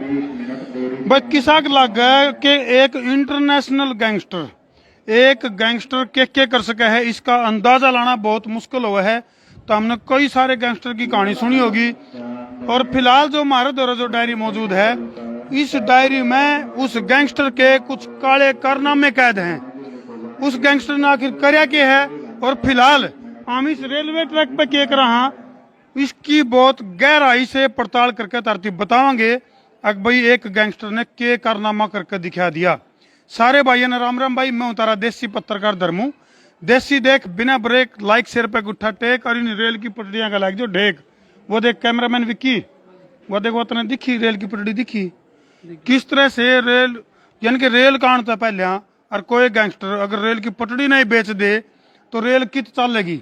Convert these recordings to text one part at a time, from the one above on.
भाई किसा लग गया कि एक इंटरनेशनल गैंगस्टर के कर सके है, इसका अंदाजा लाना बहुत मुश्किल हुआ है। तो हमने कई सारे गैंगस्टर की कहानी सुनी होगी, और फिलहाल जो हमारे द्वारा जो डायरी मौजूद है, इस डायरी में उस गैंगस्टर के कुछ काले कारनामे कैद हैं। उस गैंगस्टर ने आखिर कर्या के है, और फिलहाल हम इस रेलवे ट्रैक पे के रहा, इसकी बहुत गहराई से पड़ताल करके तरतीब बतावांगे। अब भाई एक गैंगस्टर ने के कारनामा करके दिखा दिया। सारे भाइयों ने राम राम भाई, मैं तारा देसी पत्रकार धर्मू। देसी देख बिना ब्रेक, लाइक शेयर पे गुट्ठा टेक, और इन रेल की पटरियां का लाइक जो ढेक। वो देख कैमरामैन विक्की, वो देखो उतने दिखी रेल की पटड़ी दिखी किस तरह से रेल, यानी कि रेल कांड था पहले। और कोई गैंगस्टर अगर रेल की पटड़ी नहीं बेच दे तो रेल कित चलेगी।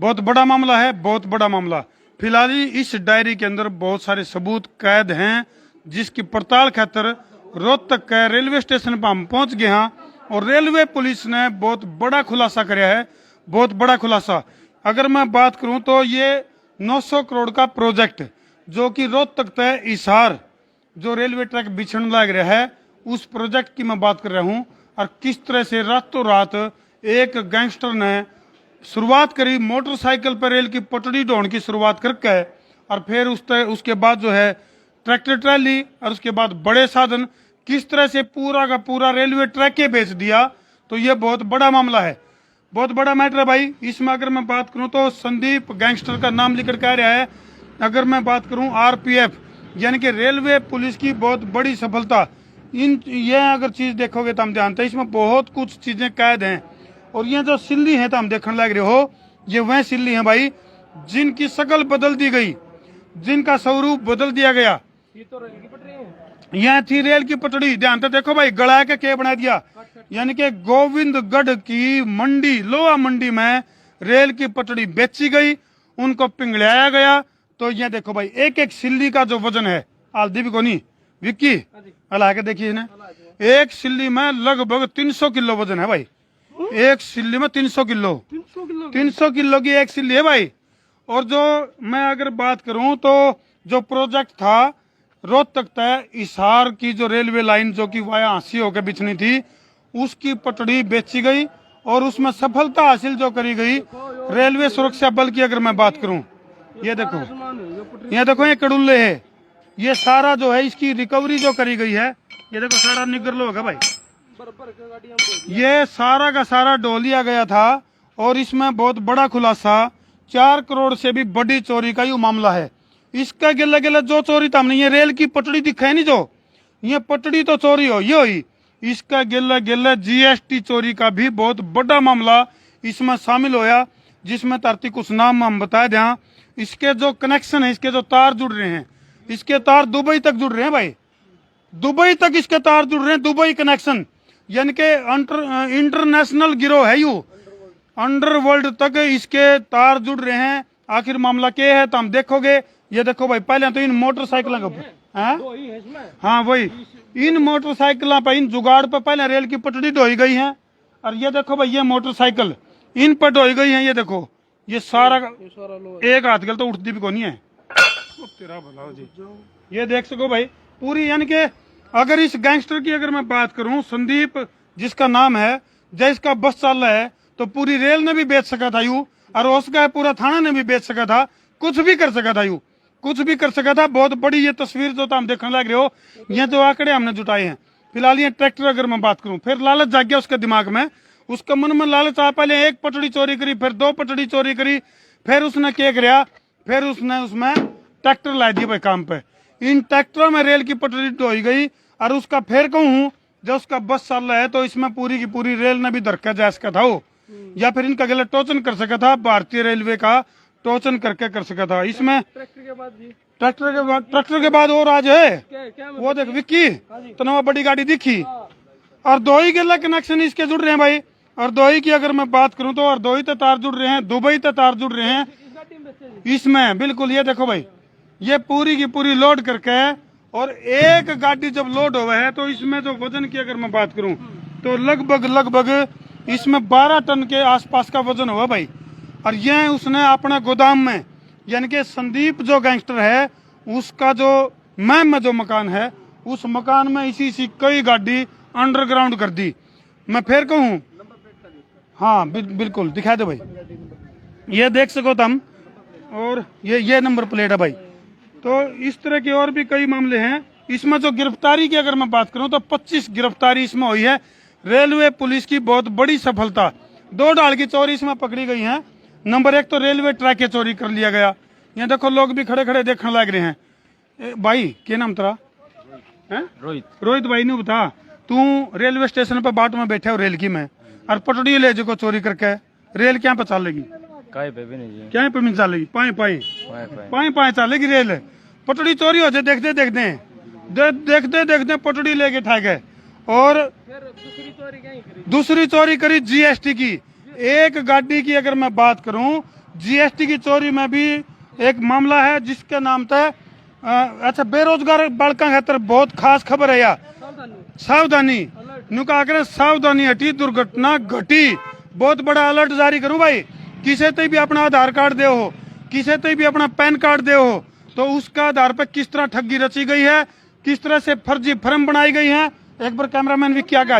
बहुत बड़ा मामला है, बहुत बड़ा मामला। फिलहाल इस डायरी के अंदर बहुत सारे सबूत कैद हैं, जिसकी पड़ताल खातर रोहतक के रेलवे स्टेशन पर हम पहुंच गए हैं, और रेलवे पुलिस ने बहुत बड़ा खुलासा कराया है, बहुत बड़ा खुलासा। अगर मैं बात करूं तो ये 900 करोड़ का प्रोजेक्ट जो कि रोहतक तक हिसार जो रेलवे ट्रैक बिछड़ने लग रहा है, उस प्रोजेक्ट की मैं बात कर रहा हूं। और किस तरह से रातों रात एक गैंगस्टर ने शुरुआत करी मोटरसाइकिल पर रेल की पटड़ी ढोने की शुरुआत करके, और फिर उसके बाद जो है ट्रैक्टर ट्रैली, और उसके बाद बड़े साधन, किस तरह से पूरा का पूरा रेलवे ट्रैक के बेच दिया। तो ये बहुत बड़ा मामला है, बहुत बड़ा मैटर है भाई। इसमें अगर मैं बात करूं तो संदीप गैंगस्टर का नाम लेकर कह रहा है। अगर मैं बात करूं आरपीएफ यानी कि रेलवे पुलिस की बहुत बड़ी सफलता, ये अगर चीज देखोगे तो हम जानते हैं इसमें बहुत कुछ चीजें कैद हैं। और ये जो सिल्ली है तो हम देखने लग रहे हो, ये वह सिल्ली है भाई जिनकी शक्ल बदल दी गई, जिनका स्वरूप बदल दिया गया। ये तो रेल की पटरी है, यह थी रेल की पटड़ी। ध्यान से देखो भाई, गड़ा के बना दिया। यानी कि गोविंदगढ़ की मंडी, लोहा मंडी में रेल की पटड़ी बेची गई, उनको पिंगलाया गया। तो ये देखो भाई, एक एक सिल्ली का जो वजन है, आलदी भी कोनी विक्की हला के देखिए इन्हें, एक सिल्ली में लगभग 300 किलो वजन है भाई। एक सिल्ली में 300 किलो 300 किलो की एक सिल्ली है भाई। और जो मैं अगर बात करूं तो जो प्रोजेक्ट था रोहतक तक हिसार की जो रेलवे लाइन जो कि वाया हांसी होकर बिछनी थी, उसकी पटड़ी बेची गई, और उसमें सफलता हासिल जो करी गई रेलवे सुरक्षा बल की। अगर मैं बात करूं, ये देखो, ये देखो, ये कड़ुल्ले है, ये सारा जो है इसकी रिकवरी जो करी गई है, ये देखो सारा निगर लो होगा भाई। ये सारा का सारा डो लिया गया था, और इसमें बहुत बड़ा खुलासा 4 करोड़ से भी बड़ी चोरी का ये मामला है। इसका गिला गिला जो चोरी था हमने, ये रेल की पटड़ी दिखा है नहीं जो, ये पटड़ी तो चोरी हो ये हुई। इसका गिला गिला जीएसटी चोरी का भी बहुत बड़ा मामला इसमें शामिल होया, जिसमें तरती कुछ नाम हम बता दें। इसके जो कनेक्शन है, इसके जो तार जुड़ रहे हैं, इसके तार दुबई तक जुड़ रहे हैं भाई, दुबई तक इसके तार जुड़ रहे हैं, दुबई कनेक्शन। यानी कि इंटरनेशनल गिरोह है, यू अंडरवर्ल्ड तक इसके तार जुड़ रहे हैं। आखिर मामला क्या है तो हम देखोगे। ये देखो भाई, पहले तो इन मोटरसाइकिलों का, हाँ वही, इन मोटरसाइकिलों पर, इन जुगाड़ पर पहले रेल की पटड़ी ढोई गई है। और ये देखो भाई, ये मोटरसाइकिल इन पर ढोई गई है। ये देखो, ये सारा एक हाथ गल तो उठती भी कोनी है। तेरा भला जी, ये देख सको भाई पूरी। यानी कि अगर इस गैंगस्टर की अगर मैं बात करूं, संदीप जिसका नाम है, जब इसका बस चल रहा है तो पूरी रेल ने भी बेच सका था यू, और उसका पूरा थाना ने भी बेच सका था, कुछ भी कर सका था यू, कुछ भी कर सका था। बहुत बड़ी ये तस्वीर जो हम देखने लग रहे हो, ये जो आंकड़े हमने जुटाए हैं। फिलहाल ये ट्रैक्टर अगर मैं बात करूं, फिर लालच जाग गया उसके दिमाग में, उसका मन में लालच आ। पहले एक पटड़ी चोरी करी, फिर 2 पटड़ी चोरी करी, फिर उसने क्या कराया, फिर उसने उसमें ट्रैक्टर ला दिया भाई काम पे। इन ट्रैक्टरों में रेल की पटड़ी ढोई गई। और उसका फिर कहूँ, जब उसका बस चल रहा है तो इसमें पूरी की पूरी रेल ने भी धक्का जा सका था वो, या फिर इनका गलत टोचन कर सका था, भारतीय रेलवे का टोचन करके कर सका था। इसमें ट्रैक्टर के बाद और आज है वो देख विक्की, तो बड़ी गाड़ी दिखी। और दोही के कनेक्शन इसके जुड़ रहे हैं भाई। और दोही की अगर मैं बात करूं तो दोही तक तार जुड़ रहे हैं, दुबई तक तार जुड़ रहे हैं इसमें, बिल्कुल। ये देखो भाई, ये पूरी की पूरी लोड करके, और एक गाड़ी जब लोड हुआ है तो इसमें जो वजन की अगर मैं बात करूं तो लगभग इसमें 12 टन के आसपास का वजन हुआ भाई। और ये उसने अपने गोदाम में, यानी कि संदीप जो गैंगस्टर है उसका जो मैम में जो मकान है उस मकान में इसी कई गाड़ी अंडरग्राउंड कर दी। मैं फिर कहूँ, हाँ बिल्कुल दिखा दो भाई, ये देख सको तुम, और ये नंबर प्लेट है भाई। तो इस तरह के और भी कई मामले हैं। इसमें जो गिरफ्तारी की अगर मैं बात करूं तो 25 गिरफ्तारी इसमें हुई है। रेलवे पुलिस की बहुत बड़ी सफलता, 2 डाल की चोरी इसमें पकड़ी गई है। नंबर 1 तो रेलवे ट्रैक की चोरी कर लिया गया। यहाँ देखो लोग भी खड़े खड़े देखने लग रहे हैं। भाई क्या नाम तेरा है? रोहित भाई ने बता, तू रेलवे स्टेशन पर बाट में बैठे हो रेल की में, और पटड़ी ले जो चोरी करके रेल क्या पे चलेगी? क्या पे मिल चलेगी? पाए चलेगी रेल। पटड़ी चोरी हो जाए देखते देखते पटड़ी लेके ठा गए। और दूसरी चोरी करी जीएसटी की। एक गाड़ी की अगर मैं बात करूं, जीएसटी की चोरी में भी एक मामला है जिसके नाम था अच्छा बेरोजगार बालका खातर बहुत खास खबर है यार, सावधानी नुका कर सावधानी हटी दुर्घटना घटी। बहुत बड़ा अलर्ट जारी करूं भाई, किसे ते भी अपना आधार कार्ड दे हो, किसे ते भी अपना पैन कार्ड दे हो, तो उसका आधार पर किस तरह ठगी रची गई है, किस तरह से फर्जी फर्म बनाई गई है। एक बार कैमरामैन भी क्या कहा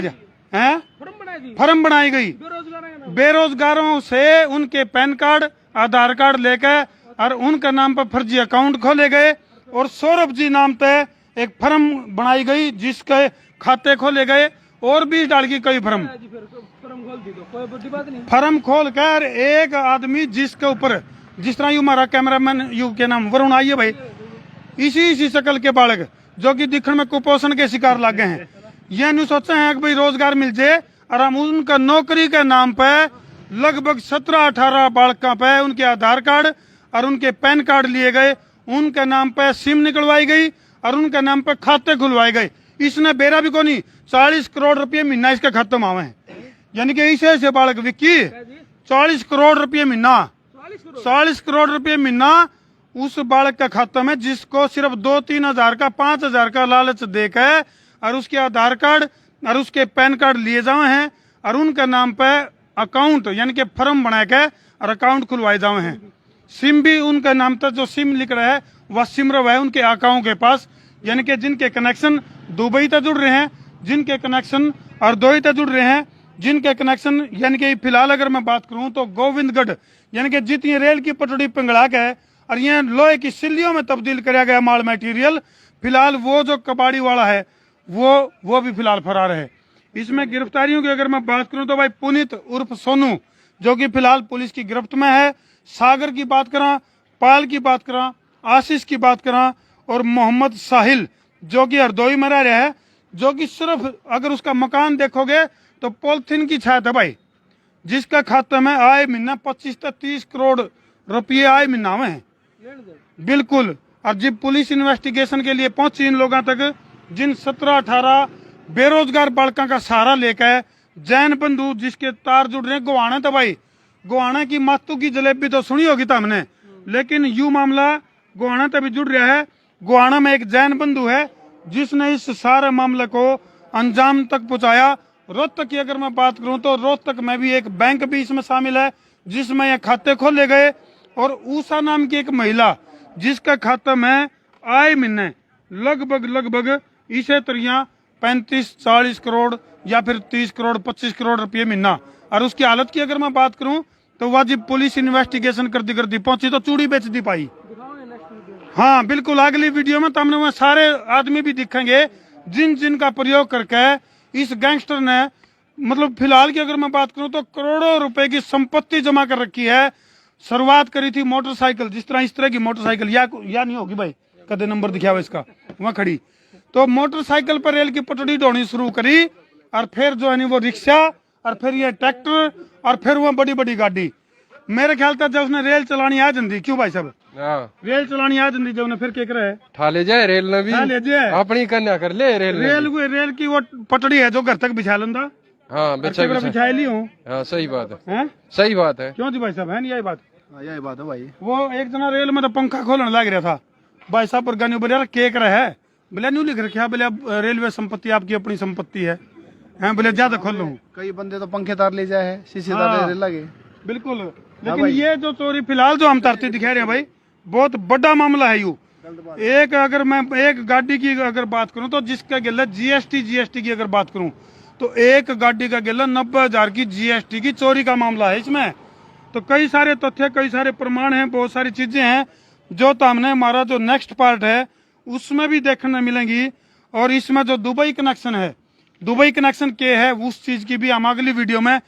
है, फर्म बनाई गई बेरोजगारों से, उनके पैन कार्ड आधार कार्ड लेकर और उनका नाम पर फर्जी अकाउंट खोले गए। और सौरभ जी नाम पे एक फर्म बनाई गई जिसके खाते खोले गए, और 20 डाल की कई फर्म खोल कर एक आदमी जिसके ऊपर, जिस तरह यू हमारा कैमरामैन यू के नाम वरुण आइए भाई, इसी शक्ल के बालक जो कि दिखने में कुपोषण के शिकार लग गए हैं, यह नहीं सोचे हैं कि भाई रोजगार मिल जाए, और हम उनका नौकरी के नाम पे लगभग 17-18 बालकों पे उनके आधार कार्ड और उनके पैन कार्ड लिए गए, उनके नाम पे सिम निकलवाई गई और उनके नाम पे खाते खुलवाए गए। इसने बेरा भी को नहीं, 40 करोड़ रुपये महीना इसके खाते में आवे हैं। यानी कि ऐसे बालक विक्की 40 करोड़ रुपये महीना, 40 करोड़ रुपये महीना उस बालक के खाते में, जिसको सिर्फ 2-3 हजार का 5 हजार का लालच देकर और उसके आधार कार्ड और उसके पैन कार्ड लिए जाए हैं और उनके नाम पे अकाउंट यानी कि फर्म बना के और अकाउंट खुलवाए जाए हैं। सिम भी उनके नाम पर जो सिम लिख रहा है वह सिमरव है उनके आकाओं के पास, यानी कि जिनके कनेक्शन दुबई तक जुड़ रहे हैं, जिनके कनेक्शन और दोई तक जुड़ रहे हैं, जिनके कनेक्शन यानी कि फिलहाल अगर मैं बात करूं तो गोविंदगढ़ यानी कि जितनी रेल की पटड़ी पिंगला के और यहाँ लोहे की सिल्लियों में तब्दील किया गया माल मटेरियल, फिलहाल वो जो कबाड़ी वाला है वो भी फिलहाल फरार है। इसमें गिरफ्तारियों की अगर मैं बात करूं तो भाई पुनीत उर्फ सोनू जो कि फिलहाल पुलिस की गिरफ्त में है, सागर की बात करा, पाल की बात करा, आशीष की बात करा, और मोहम्मद साहिल जो कि हरदोई में रह रहा है, जो कि सिर्फ अगर उसका मकान देखोगे तो पॉलिथीन की छात है भाई, जिसका खाते में आए महीना 25 से 30 करोड़ रुपये आए महीना में है बिल्कुल। और जब पुलिस इन्वेस्टिगेशन के लिए पहुंची इन लोगों तक, जिन 17-18 बेरोजगार बालकों का सहारा लेकर जैन बंधु जिसके तार जुड़ रहे हैं, गोवाना तो भाई गोवाना की मातू की जलेबी तो सुनी होगी तुमने, लेकिन यू मामला गोवाना तक भी जुड़ रहा है। गोवाना में एक जैन बंधु है जिसने इस सारे मामले को अंजाम तक पहुंचाया। रोहतक की अगर मैं बात करूं तो रोहतक में भी एक बैंक भी इसमें शामिल है जिसमें ये खाते खोले गए, और ऊषा नाम की एक महिला जिसका खाते में आए महीने लगभग इसे तरिया 35-40 करोड़ या फिर 30 करोड़ 25 करोड़ रुपये महीना। और उसकी हालत की अगर मैं बात करूं तो वाजिब पुलिस इन्वेस्टिगेशन करती पहुंची तो चूड़ी बेच दी पाई। हाँ बिल्कुल, अगली वीडियो में तुमने वह सारे आदमी भी दिखेंगे जिन का प्रयोग करके इस गैंगस्टर ने, मतलब फिलहाल की अगर मैं बात करूं तो करोड़ों रुपए की संपत्ति जमा कर रखी है। शुरुआत करी थी मोटरसाइकिल, जिस तरह इस तरह की मोटरसाइकिल या नहीं होगी भाई, कदे नंबर दिखा हुआ इसका वहां खड़ी, तो मोटरसाइकिल पर रेल की पटड़ी ढोनी शुरू करी, और फिर जो है वो रिक्शा, और फिर ये ट्रैक्टर, और फिर वो बड़ी बड़ी गाड़ी। मेरे ख्याल तक जब उसने रेल चलानी आ जंदी, क्यों भाई साहब रेल चलानी आ जंदी, जब फिर क्या करे ठा ले जाए रेल ने भी ले जाए अपनी कन्या कर ले रेल की वो पटड़ी है जो घर तक बिछा लेंदा। हाँ बिछा ली हूँ। हाँ सही बात है, सही बात है। क्यों जी भाई साहब, है नहीं यही बात? यही बात है भाई। वो एक जना रेल में तो पंखा खोलने लग रहा था, भाई साहब पर गानी बोले केक रहा है, बोले न्यू लिख रखा, बोले रेलवे संपत्ति आपकी अपनी संपत्ति है, बोले ज्यादा खोल लूँ। कई बंदे तो पंखे तार ले जाए, शीशे तार लगे बिल्कुल। लेकिन ये जो चोरी फिलहाल जो हम तरती दिखा रहे हैं भाई, बहुत बड़ा मामला है यू, एक अगर मैं एक गाड़ी की अगर बात करूं तो जिसका गिला जीएसटी की अगर बात करूं तो एक गाड़ी का गिला 90,000 की जीएसटी की चोरी का मामला है इसमें। तो कई सारे तथ्य, कई सारे प्रमाण हैं, बहुत सारी चीजें हैं जो तो हमने हमारा जो नेक्स्ट पार्ट है उसमें भी देखने मिलेंगी। और इसमें जो दुबई कनेक्शन है, दुबई कनेक्शन के है उस चीज की भी हम अगली वीडियो में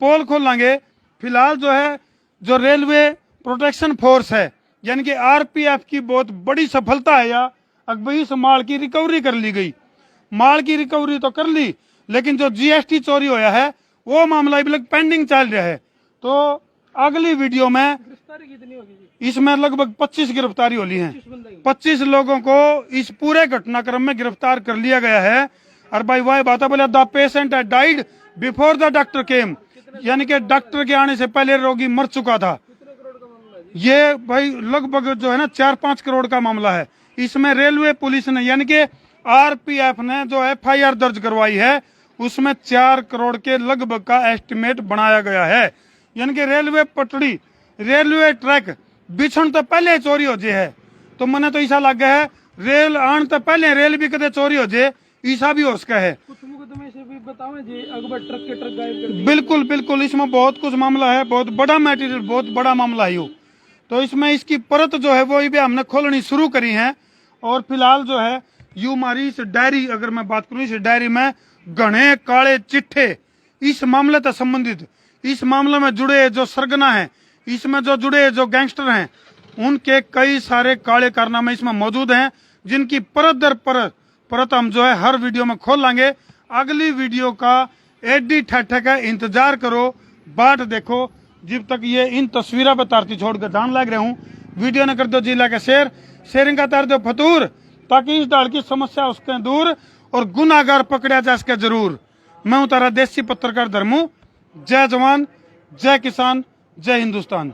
पोल खोलेंगे। फिलहाल जो है जो रेलवे प्रोटेक्शन फोर्स है यानी कि आरपीएफ की बहुत बड़ी सफलता है या अकबर इस माल की रिकवरी कर ली गई। माल की रिकवरी तो कर ली लेकिन जो जीएसटी चोरी होया है वो मामला अभी पेंडिंग चल रहा है। तो अगली वीडियो में इसमें लगभग 25 गिरफ्तारी होली है, 25 लोगों को इस पूरे घटनाक्रम में गिरफ्तार कर लिया गया है। और भाई वह बात है बोले द पेशेंट है डाइड बिफोर द डॉक्टर केम, यानी कि डॉक्टर के आने से पहले रोगी मर चुका था। ये भाई लगभग जो है ना 4-5 करोड़ का मामला है। इसमें रेलवे पुलिस ने यानी कि आरपीएफ ने जो एफआईआर दर्ज करवाई है उसमें 4 करोड़ के लगभग का एस्टिमेट बनाया गया है। यानी कि रेलवे पटड़ी, रेलवे ट्रैक बिछण तो पहले चोरी हो जाए है। तो मैंने तो ऐसा लग गया है रेल आने तो पहले रेल भी कदे चोरी हो जाए, ऐसा भी हो सका है। कुछ मुकदमे से भी बताओ जी, अकबर ट्रक के ट्रक गायब कर दिए। बिल्कुल बिल्कुल, इसमें बहुत कुछ मामला है, बहुत बड़ा मटेरियल, बहुत बड़ा मामला है यो। तो इसमें इसकी परत जो है वो भी हमने खोलनी शुरू करी है। और फिलहाल जो है यू हमारी इस डायरी अगर मैं बात करूं, इस डायरी में घने काले चिट्ठे इस मामले से संबंधित, इस मामले में जुड़े जो सरगना है, इसमें जो जुड़े जो गैंगस्टर हैं, उनके कई सारे काले कारनामे इसमें मौजूद हैं जिनकी परत दर परत हम जो है हर वीडियो में खोल लाएंगे। अगली वीडियो का एडी ठट्ठे का इंतजार करो, बाट देखो। जब तक ये इन तस्वीरों पर तारती छोड़ कर जान लग रहा हूँ, वीडियो ने कर दो जिला का शेयरिंग का तार दो फतूर, ताकि इस डाल की समस्या उसके दूर और गुनाहगार पकड़ा जा सके जरूर। मैं हूं तारा देसी पत्रकार धर्मू। जय जवान, जय किसान, जय हिंदुस्तान।